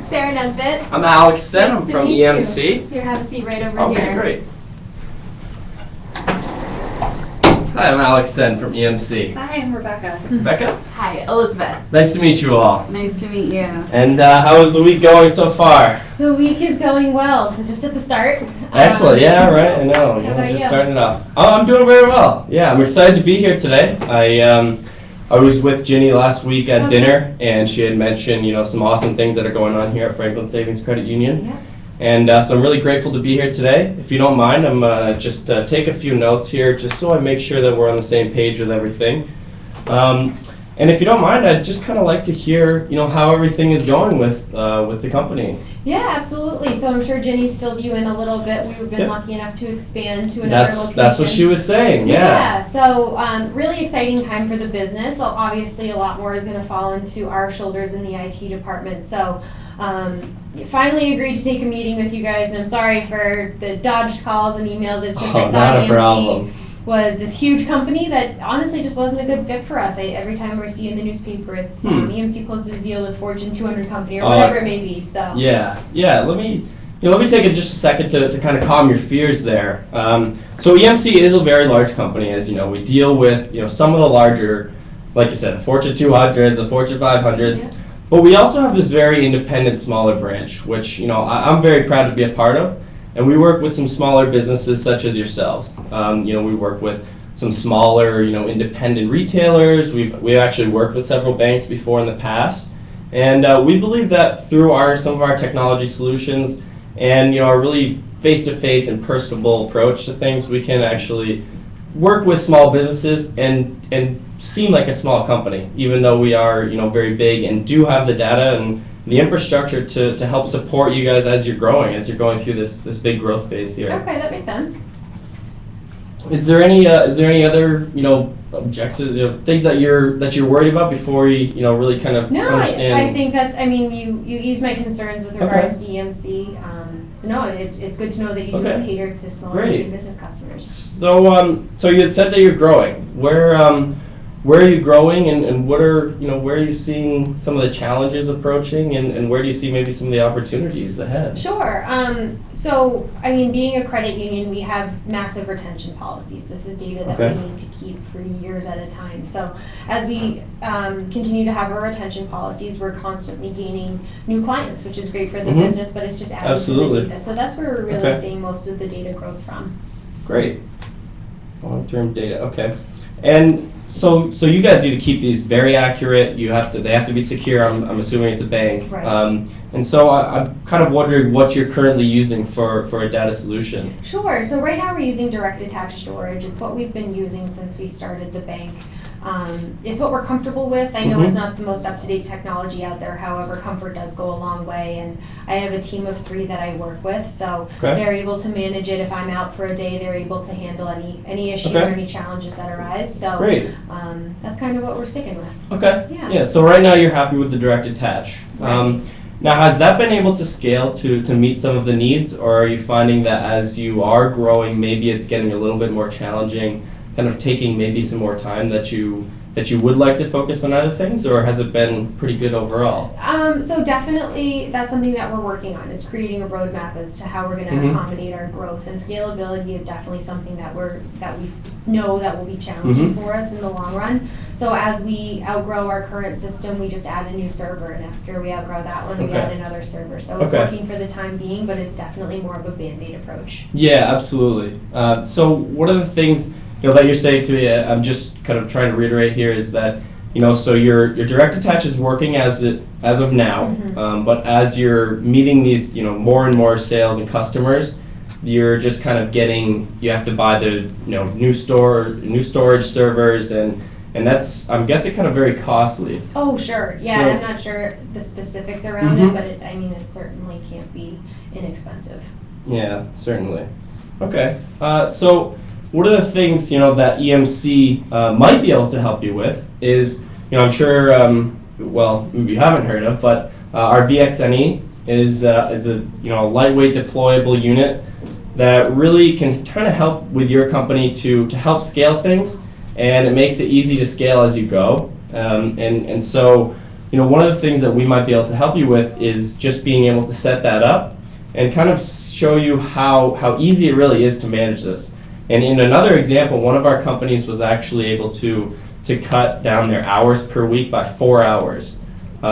Sarah Nesbitt. I'm Alex Senn. Nice I'm to from meet EMC. You. Here, have a seat right over Okay, here. great. Hi, I'm Alex Senn from EMC. Hi, I'm Rebecca. Becca? Hi, Elizabeth. Nice to meet you all. Nice to meet you. And how is the week going so far? The week is going well, so just at the start. Excellent, yeah, right, I know. How about Just you? starting it off. Oh, I'm doing very well. Yeah, I'm excited to be here today. I was with Ginny last week at Okay. dinner, and she had mentioned, some awesome things that are going on here at Franklin Savings Credit Union. Yeah. And so I'm really grateful to be here today. If you don't mind, I'm just take a few notes here, just so I make sure that we're on the same page with everything. And if you don't mind, I'd just kind of like to hear, how everything is going with the company. Yeah, absolutely. So I'm sure Ginny's filled you in a little bit. We've been Yeah. lucky enough to expand to another location. That's what she was saying. Yeah. So really exciting time for the business. So obviously a lot more is going to fall into our shoulders in the IT department. So finally agreed to take a meeting with you guys, and I'm sorry for the dodged calls and emails. It's just I thought not a EMC problem. was this huge company that honestly just wasn't a good fit for us. Every time we see in the newspaper, it's EMC closes this deal with Fortune 200 company or whatever it may be. So Yeah. Let me take just a second to kind of calm your fears there. So EMC is a very large company, as you know. We deal with some of the larger, like you said, the Fortune 200s, the Fortune 500s. Yeah. But we also have this very independent, smaller branch, which I'm very proud to be a part of. And we work with some smaller businesses such as yourselves. We work with some smaller, independent retailers. We've actually worked with several banks before in the past, and we believe that through some of our technology solutions and our really face-to-face and personable approach to things, we can actually work with small businesses and seem like a small company, even though we are very big and do have the data and the infrastructure to help support you guys as you're going through this big growth phase here. Okay, that makes sense. Is there any other objectives, things that you're worried about before you really kind of No, understand? I think that you eased my concerns with regards to EMC. So no, it's good to know that you do Okay. cater to small and Great. medium business customers. So you had said that you're growing. Where are you growing, and what are where are you seeing some of the challenges approaching, and where do you see maybe some of the opportunities ahead? Sure. So, being a credit union, we have massive retention policies. This is data that Okay. we need to keep for years at a time. So, as we continue to have our retention policies, we're constantly gaining new clients, which is great for the business, but it's just adding Absolutely. to the data. So that's where we're really Okay. seeing most of the data growth from. Great. Long-term data. Okay. And so you guys need to keep these very accurate. They have to be secure. I'm assuming it's a bank. Right. And so I'm kind of wondering what you're currently using for a data solution. Sure. So right now we're using direct attached storage. It's what we've been using since we started the bank. It's what we're comfortable with. I know it's not the most up-to-date technology out there. However, comfort does go a long way. And I have a team of 3 that I work with. So Okay. they're able to manage it. If I'm out for a day, they're able to handle any issues Okay. or any challenges that arise. So Great. that's kind of what we're sticking with. Okay. Yeah. So right now you're happy with the direct attach. Now, has that been able to scale to meet some of the needs, or are you finding that as you are growing, maybe it's getting a little bit more challenging, kind of taking maybe some more time that you would like to focus on other things, or has it been pretty good overall? So definitely that's something that we're working on, is creating a roadmap as to how we're going to accommodate our growth, and scalability is definitely something that we know that will be challenging for us in the long run. So as we outgrow our current system, we just add a new server, and after we outgrow that one, we add another server. So it's working for the time being, but it's definitely more of a Band-Aid approach. Yeah, absolutely. So what are the things that you're saying to me? I'm just kind of trying to reiterate here is that so your direct attach is working as of now, but as you're meeting these more and more sales and customers, you're just kind of you have to buy the new storage servers, and that's, I'm guessing, kind of very costly. Oh, sure. Yeah, So- I'm not sure the specifics around it, but it certainly can't be inexpensive. Yeah, certainly. Okay. So one of the things that EMC might be able to help you with is, I'm sure, well, you haven't heard of, but our VXNE is a lightweight deployable unit that really can kind of help with your company to help scale things, and it makes it easy to scale as you go. And so one of the things that we might be able to help you with is just being able to set that up and kind of show you how easy it really is to manage this. And in another example, one of our companies was actually able to cut down their hours per week by 4 hours.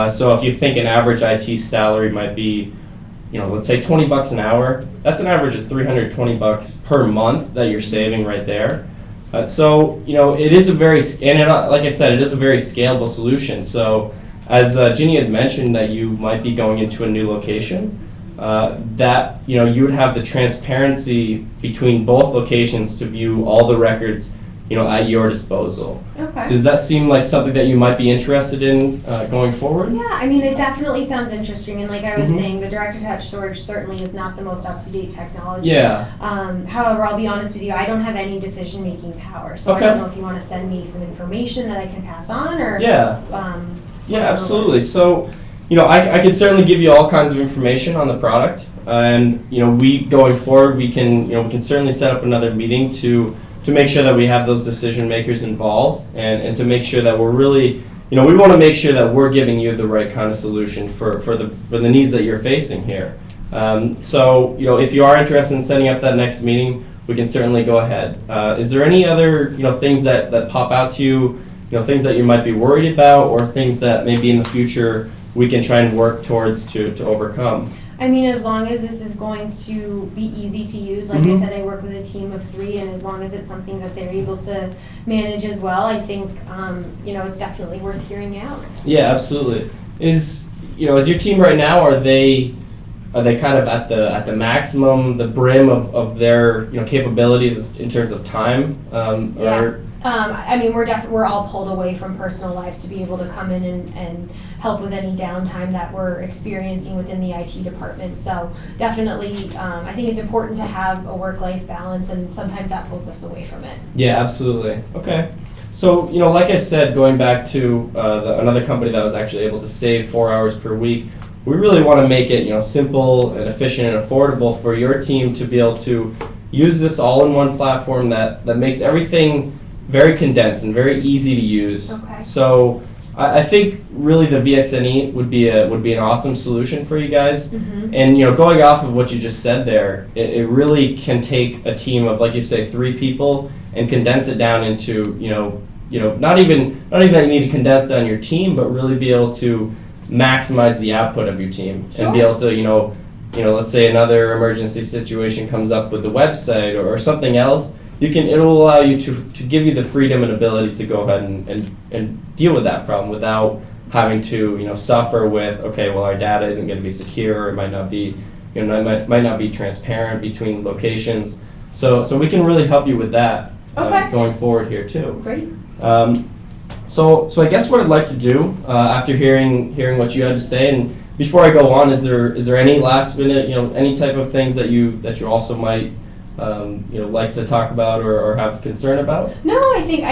So if you think an average IT salary might be, let's say $20 an hour, that's an average of $320 per month that you're saving right there. So it is a very, like I said, it is a very scalable solution. So as Ginny had mentioned that you might be going into a new location, that you would have the transparency between both locations to view all the records at your disposal. Okay. Does that seem like something that you might be interested in going forward? Yeah, I mean, it definitely sounds interesting, and like I was saying, the direct-attached storage certainly is not the most up-to-date technology. Yeah. However, I'll be honest with you, I don't have any decision-making power, so Okay. I don't know if you want to send me some information that I can pass on, or... Yeah. Yeah, absolutely. So, I can certainly give you all kinds of information on the product, and we going forward, we can certainly set up another meeting to make sure that we have those decision makers involved, and to make sure that we're really, we want to make sure that we're giving you the right kind of solution for the needs that you're facing here. So, if you are interested in setting up that next meeting, we can certainly go ahead. Is there any other, things that pop out to you, things that you might be worried about, or things that maybe in the future we can try and work towards to overcome? I mean, as long as this is going to be easy to use, like I said, I work with a team of 3, and as long as it's something that they're able to manage as well, I think, it's definitely worth hearing out. Yeah, absolutely. Is your team right now, are they kind of at the maximum, the brim of their capabilities in terms of time? Yeah. I mean, we're all pulled away from personal lives to be able to come in and help with any downtime that we're experiencing within the IT department. So definitely, I think it's important to have a work-life balance, and sometimes that pulls us away from it. Yeah, absolutely. Okay. So, like I said, going back to another company that was actually able to save 4 hours per week, we really want to make it, simple and efficient and affordable for your team to be able to use this all-in-one platform that makes everything very condensed and very easy to use. Okay. So I think really the VXNE would be an awesome solution for you guys. Mm-hmm. And going off of what you just said there, it really can take a team of, like you say, 3 people and condense it down into not even that you need to condense down your team, but really be able to maximize the output of your team. Sure. And be able to let's say another emergency situation comes up with the website or something else. It'll allow you to give you the freedom and ability to go ahead and deal with that problem without having to suffer with, okay, well, our data isn't going to be secure, or it might not be might not be transparent between locations. So we can really help you with that going forward here too. Great. So I guess what I'd like to do after hearing what you had to say, and before I go on, is there any last minute any type of things that you also might like to talk about or have concern about? No, I think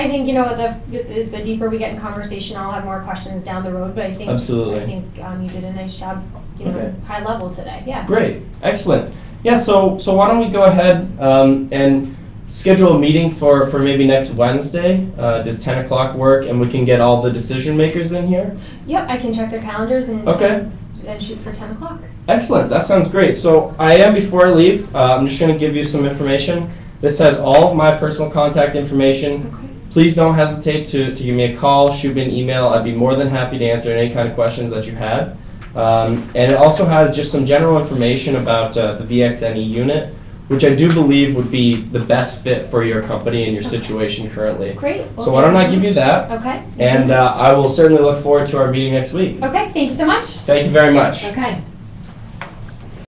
the deeper we get in conversation, I'll have more questions down the road. But I think Absolutely. I think you did a nice job, Okay. high level today. Yeah. Great, excellent. Yeah, so why don't we go ahead and schedule a meeting for maybe next Wednesday? Does 10 o'clock work, and we can get all the decision makers in here? Yep, I can check their calendars and shoot for 10 o'clock. Excellent, that sounds great. So before I leave, I'm just going to give you some information. This has all of my personal contact information. Okay. Please don't hesitate to give me a call, shoot me an email. I'd be more than happy to answer any kind of questions that you had. And it also has just some general information about the VXNE unit, which I do believe would be the best fit for your company and your situation currently. Great. Well, So why don't I give you that? Okay. And I will certainly look forward to our meeting next week. Okay, thank you so much. Thank you very much. Okay.